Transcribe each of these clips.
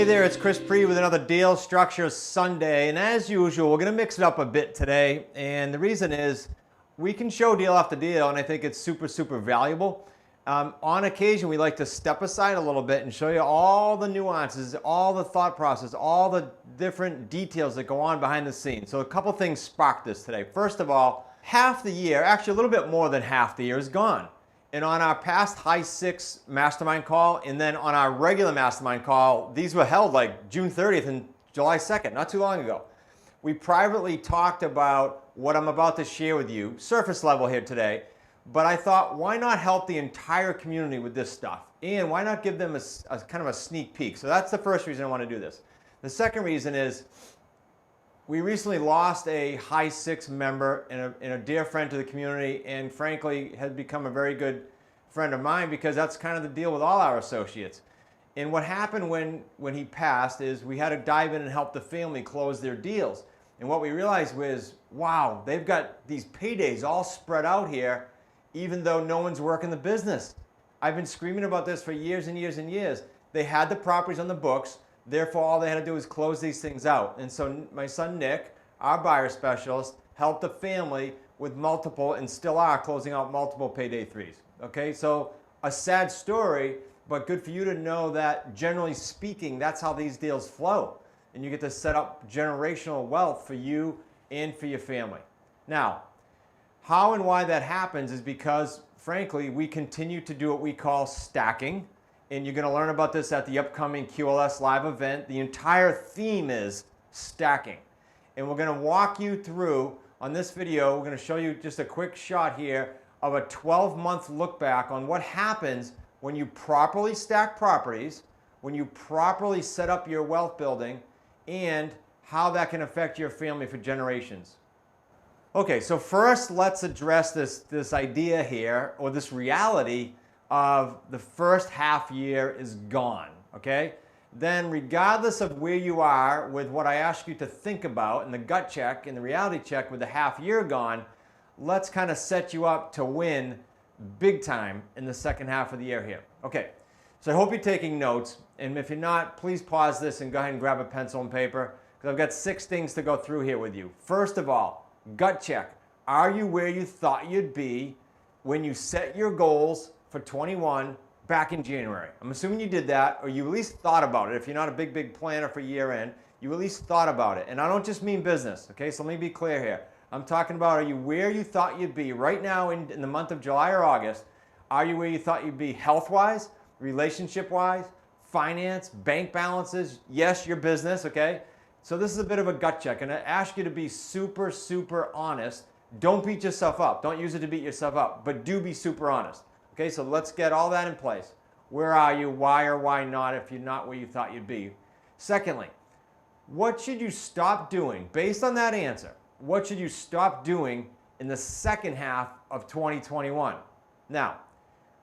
Hey there, it's Chris Pre with another Deal Structure Sunday, and as usual, we're going to mix it up a bit today, and the reason is we can show deal after deal, and I think it's super valuable. On occasion, we like to step aside a little bit and show you all the nuances, all the thought process, all the different details that go on behind the scenes. So a couple things sparked this today. First of all, half the year, actually a little bit more than half the year is gone. And on our past High 6 mastermind call, and then on our regular mastermind call, these were held like June 30th and July 2nd, not too long ago. We privately talked about what I'm about to share with you, surface level here today, but I thought, why not help the entire community with this stuff? And why not give them a kind of a sneak peek? So that's the first reason I want to do this. The second reason is, we recently lost a High 6 member and a dear friend to the community, and frankly has become a very good friend of mine because that's kind of the deal with all our associates. And what happened when he passed is we had to dive in and help the family close their deals. And what we realized was, wow, they've got these paydays all spread out here even though no one's working the business. I've been screaming about this for years and years and years. They had the properties on the books. Therefore, all they had to do was close these things out. And so my son Nick, our buyer specialist, helped the family with multiple, and still are closing out multiple payday threes. Okay, so a sad story, but good for you to know that generally speaking, that's how these deals flow. And you get to set up generational wealth for you and for your family. Now, how and why that happens is because, frankly, we continue to do what we call stacking. And you're going to learn about this at the upcoming QLS live event. The entire theme is stacking. And we're going to walk you through, on this video, we're going to show you just a quick shot here of a 12-month look back on what happens when you properly stack properties, when you properly set up your wealth building, and how that can affect your family for generations. Okay, so first let's address this idea here, or this reality of the first half year is gone, okay? Then regardless of where you are with what I ask you to think about in the gut check and the reality check with the half year gone, let's kind of set you up to win big time in the second half of the year here. Okay, so I hope you're taking notes, and if you're not, please pause this and go ahead and grab a pencil and paper, because I've got 6 things to go through here with you. First of all, gut check. Are you where you thought you'd be when you set your goals for 21 back in January? I'm assuming you did that, or you at least thought about it. If you're not a big planner for year end, you at least thought about it. And I don't just mean business, okay? So let me be clear here. I'm talking about, are you where you thought you'd be right now in the month of July or August? Are you where you thought you'd be health-wise, relationship-wise, finance, bank balances? Yes, your business, okay? So this is a bit of a gut check, and I ask you to be super honest. Don't beat yourself up. Don't use it to beat yourself up, but do be super honest. Okay, so let's get all that in place. Where are you? Why or why not if you're not where you thought you'd be? Secondly, what should you stop doing? Based on that answer, what should you stop doing in the second half of 2021? Now,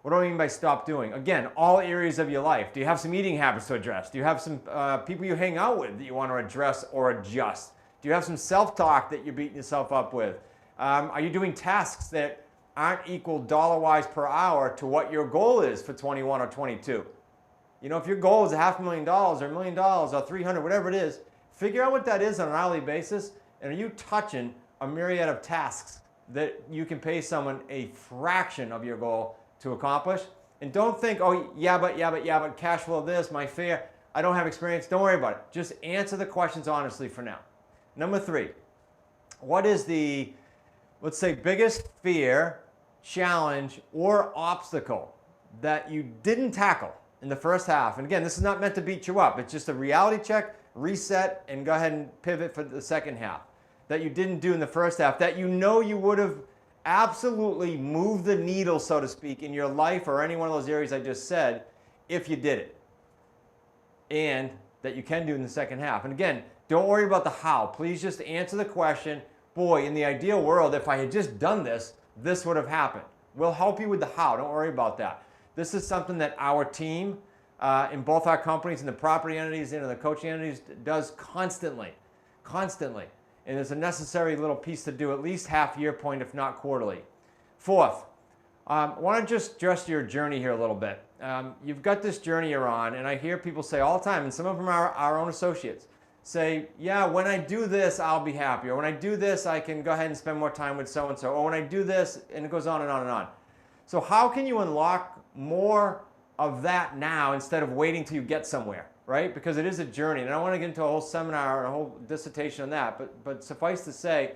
what do I mean by stop doing? Again, all areas of your life. Do you have some eating habits to address? Do you have some people you hang out with that you want to address or adjust? Do you have some self-talk that you're beating yourself up with? Are you doing tasks that aren't equal dollar-wise per hour to what your goal is for 21 or 22? You know, if your goal is $500,000 or $1 million or 300, whatever it is, figure out what that is on an hourly basis, and are you touching a myriad of tasks that you can pay someone a fraction of your goal to accomplish? And don't think, oh, yeah, but cash flow this, my fare, I don't have experience. Don't worry about it. Just answer the questions honestly for now. Number 3, what is the, let's say, biggest fear, challenge, or obstacle that you didn't tackle in the first half? And again, this is not meant to beat you up. It's just a reality check, reset, and go ahead and pivot for the second half that you didn't do in the first half, that you know you would have absolutely moved the needle, so to speak, in your life or any one of those areas I just said if you did it, and that you can do in the second half. And again, don't worry about the how. Please just answer the question. Boy, in the ideal world, if I had just done this, this would have happened. We'll help you with the how. Don't worry about that. This is something that our team in both our companies and the property entities and the coaching entities does constantly. And it's a necessary little piece to do at least half year point, if not quarterly. Fourth, I want to just address your journey here a little bit. you've got this journey you're on, and I hear people say all the time, and some of them are our own associates, say, yeah, when I do this, I'll be happy. Or when I do this, I can go ahead and spend more time with so-and-so. Or when I do this, and it goes on and on and on. So how can you unlock more of that now instead of waiting till you get somewhere, right? Because it is a journey. And I don't want to get into a whole seminar and a whole dissertation on that, but suffice to say,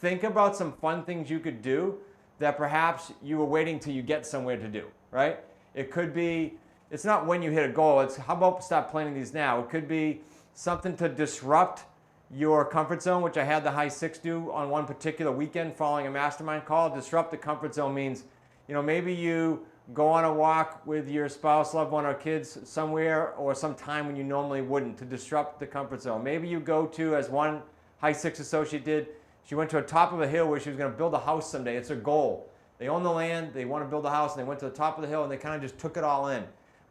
think about some fun things you could do that perhaps you were waiting till you get somewhere to do, right? It could be, it's not when you hit a goal, it's how about start planning these now. It could be something to disrupt your comfort zone, which I had the high six do on one particular weekend following a mastermind call. Disrupt the comfort zone means, maybe you go on a walk with your spouse, loved one, or kids somewhere or some time when you normally wouldn't to disrupt the comfort zone. Maybe you go to, as one high six associate did, she went to the top of a hill where she was going to build a house someday. It's her goal. They own the land, they want to build a house, and they went to the top of the hill and they kind of just took it all in.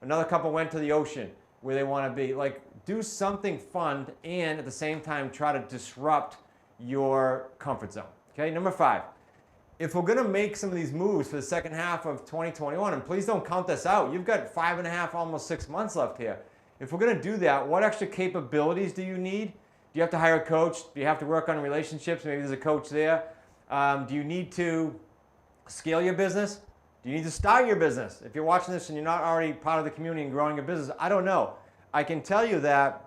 Another couple went to the ocean where they want to be. Like, do something fun and at the same time try to disrupt your comfort zone. Okay, number 5. If we're going to make some of these moves for the second half of 2021, and please don't count this out, you've got 5.5, almost 6 months left here. If we're going to do that, what extra capabilities do you need? Do you have to hire a coach? Do you have to work on relationships? Maybe there's a coach there. Do you need to scale your business? Do you need to start your business? If you're watching this and you're not already part of the community and growing your business, I don't know. I can tell you that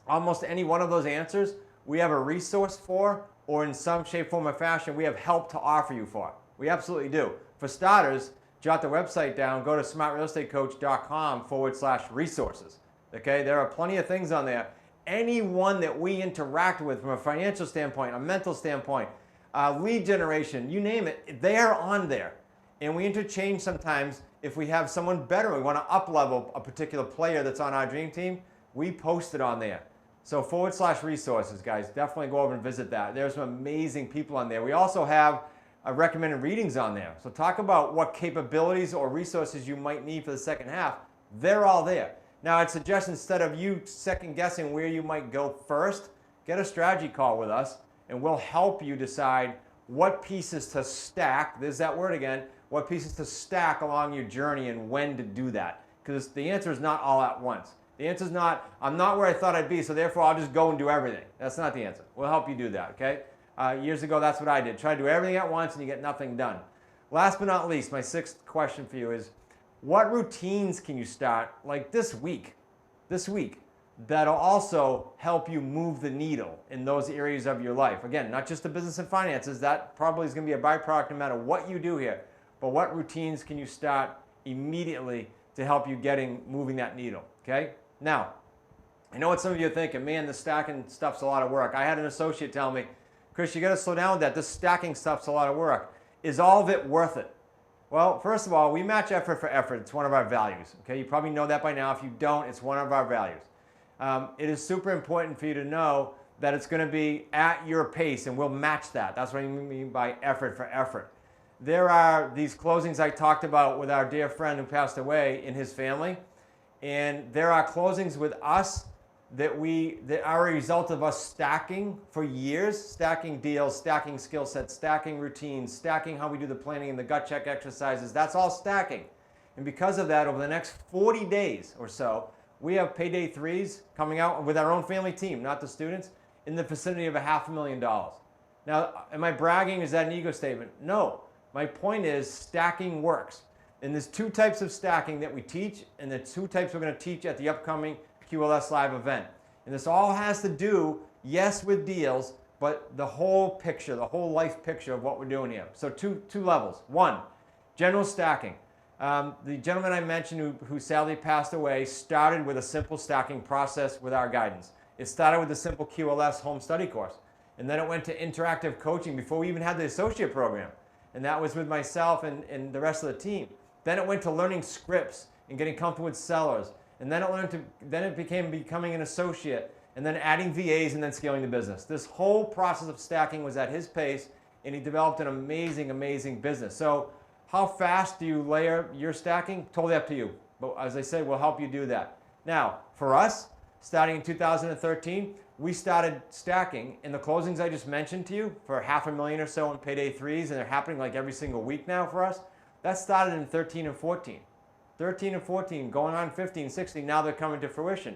almost any one of those answers, we have a resource for, or in some shape, form, or fashion, we have help to offer you for. We absolutely do. For starters, jot the website down, go to smartrealestatecoach.com/resources. Okay, there are plenty of things on there. Anyone that we interact with from a financial standpoint, a mental standpoint, lead generation, you name it, they are on there. And we interchange sometimes. If we have someone better, we want to up-level a particular player that's on our dream team, we post it on there. So /resources, guys, definitely go over and visit that. There's some amazing people on there. We also have recommended readings on there. So talk about what capabilities or resources you might need for the second half. They're all there. Now, I'd suggest instead of you second guessing where you might go first, get a strategy call with us and we'll help you decide what pieces to stack, there's that word again, what pieces to stack along your journey and when to do that. Because the answer is not all at once. The answer is not, I'm not where I thought I'd be, so therefore I'll just go and do everything. That's not the answer. We'll help you do that, okay? Years ago, that's what I did. Try to do everything at once and you get nothing done. Last but not least, my 6th question for you is, what routines can you start, like this week, that'll also help you move the needle in those areas of your life? Again, not just the business and finances, that probably is going to be a byproduct no matter what you do here. But what routines can you start immediately to help you moving that needle, okay? Now, I know what some of you are thinking, man, the stacking stuff's a lot of work. I had an associate tell me, Chris, you got to slow down with that. This stacking stuff's a lot of work. Is all of it worth it? Well, first of all, we match effort for effort. It's one of our values, okay? You probably know that by now. If you don't, it's one of our values. It is super important for you to know that it's going to be at your pace, and we'll match that. That's what I mean by effort for effort. There are these closings I talked about with our dear friend who passed away in his family, and there are closings with us that are a result of us stacking for years, stacking deals, stacking skill sets, stacking routines, stacking how we do the planning and the gut check exercises. That's all stacking. And because of that, over the next 40 days or so, we have payday 3s coming out with our own family team, not the students, in the vicinity of $500,000. Now, am I bragging? Is that an ego statement? No. My point is stacking works. And there's 2 types of stacking that we teach, and the 2 types we're going to teach at the upcoming QLS Live event. And this all has to do, yes, with deals, but the whole picture, the whole life picture of what we're doing here. So two levels. 1, general stacking. The gentleman I mentioned who sadly passed away started with a simple stacking process with our guidance. It started with a simple QLS home study course. And then it went to interactive coaching before we even had the associate program. And that was with myself and the rest of the team. Then it went to learning scripts and getting comfortable with sellers. And then it became becoming an associate, and then adding VAs and then scaling the business. This whole process of stacking was at his pace, and he developed an amazing, amazing business. So how fast do you layer your stacking? Totally up to you. But as I said, we'll help you do that. Now, for us, starting in 2013, we started stacking in the closings I just mentioned to you for $500,000 or so in payday 3s, and they're happening like every single week now for us. That started in 13 and 14. 13 and 14, going on 15, 16, now they're coming to fruition.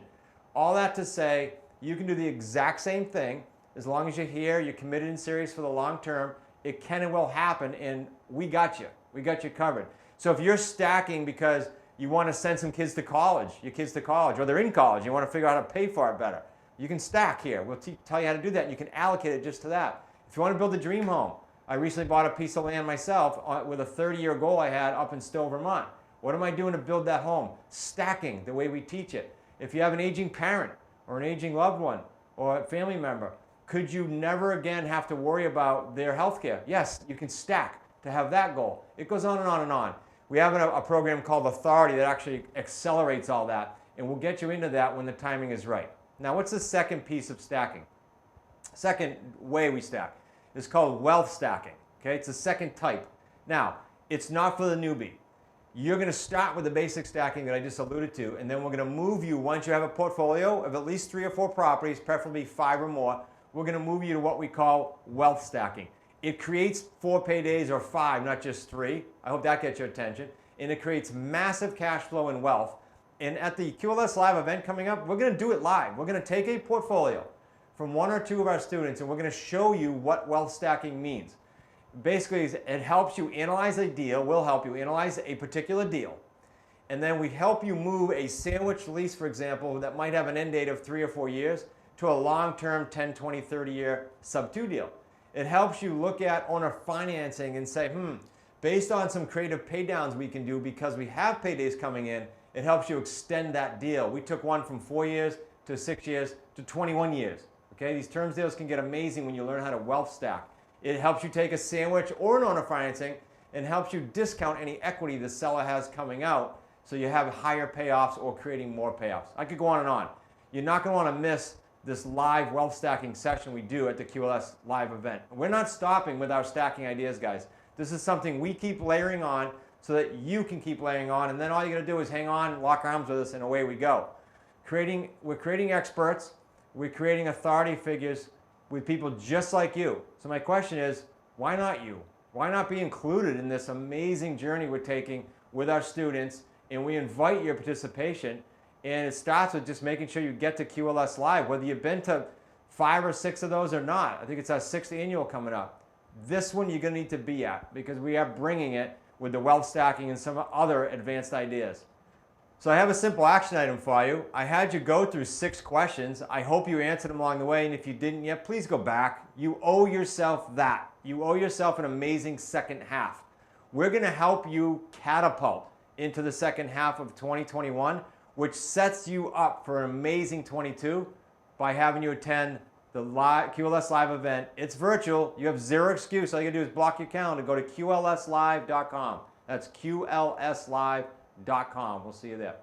All that to say, you can do the exact same thing as long as you're here, you're committed and serious for the long term. It can and will happen, and we got you. We got you covered. So if you're stacking because you want to send some kids to college, your kids to college, or they're in college, you want to figure out how to pay for it better, you can stack here. We'll tell you how to do that, and you can allocate it just to that. If you want to build a dream home, I recently bought a piece of land myself with a 30-year goal I had up in Stowe, Vermont. What am I doing to build that home? Stacking, the way we teach it. If you have an aging parent or an aging loved one or a family member, could you never again have to worry about their health care? Yes, you can stack to have that goal. It goes on and on and on. We have a program called Authority that actually accelerates all that, and we'll get you into that when the timing is right. Now, what's the second piece of stacking? Second way we stack is called wealth stacking. Okay, it's the second type. Now, it's not for the newbie. You're going to start with the basic stacking that I just alluded to, and then we're going to move you, once you have a portfolio of at least 3 or 4 properties, preferably 5 or more, we're going to move you to what we call wealth stacking. It creates 4 paydays or 5, not just 3. I hope that gets your attention. And it creates massive cash flow and wealth. And at the QLS Live event coming up, we're going to do it live. We're going to take a portfolio from 1 or 2 of our students, and we're going to show you what wealth stacking means. Basically, it helps you analyze a deal, will help you analyze a particular deal, and then we help you move a sandwich lease, for example, that might have an end date of 3 or 4 years to a long-term 10, 20, 30-year sub-2 deal. It helps you look at owner financing and say, based on some creative pay downs we can do because we have paydays coming in, it helps you extend that deal. We took one from 4 years to 6 years to 21 years. Okay, these terms deals can get amazing when you learn how to wealth stack. It helps you take a sandwich or an owner financing and helps you discount any equity the seller has coming out so you have higher payoffs or creating more payoffs. I could go on and on. You're not going to want to miss this live wealth stacking session we do at the QLS Live event. We're not stopping with our stacking ideas, guys. This is something we keep layering on so that you can keep layering on, and then all you got to do is hang on, lock arms with us, and away we go. We're creating experts. We're creating authority figures with people just like you. So my question is, why not you? Why not be included in this amazing journey we're taking with our students? And we invite your participation. And it starts with just making sure you get to QLS Live, whether you've been to 5 or 6 of those or not. I think it's our 6th annual coming up. This one you're going to need to be at because we are bringing it with the wealth stacking and some other advanced ideas. So I have a simple action item for you. I had you go through 6 questions. I hope you answered them along the way, and if you didn't yet, please go back. You owe yourself that. You owe yourself an amazing second half. We're going to help you catapult into the second half of 2021, which sets you up for an amazing 22 by having you attend the QLS Live event. It's virtual. You have 0 excuse. All you got to do is block your calendar. Go to QLSlive.com. That's QLSlive.com. We'll see you there.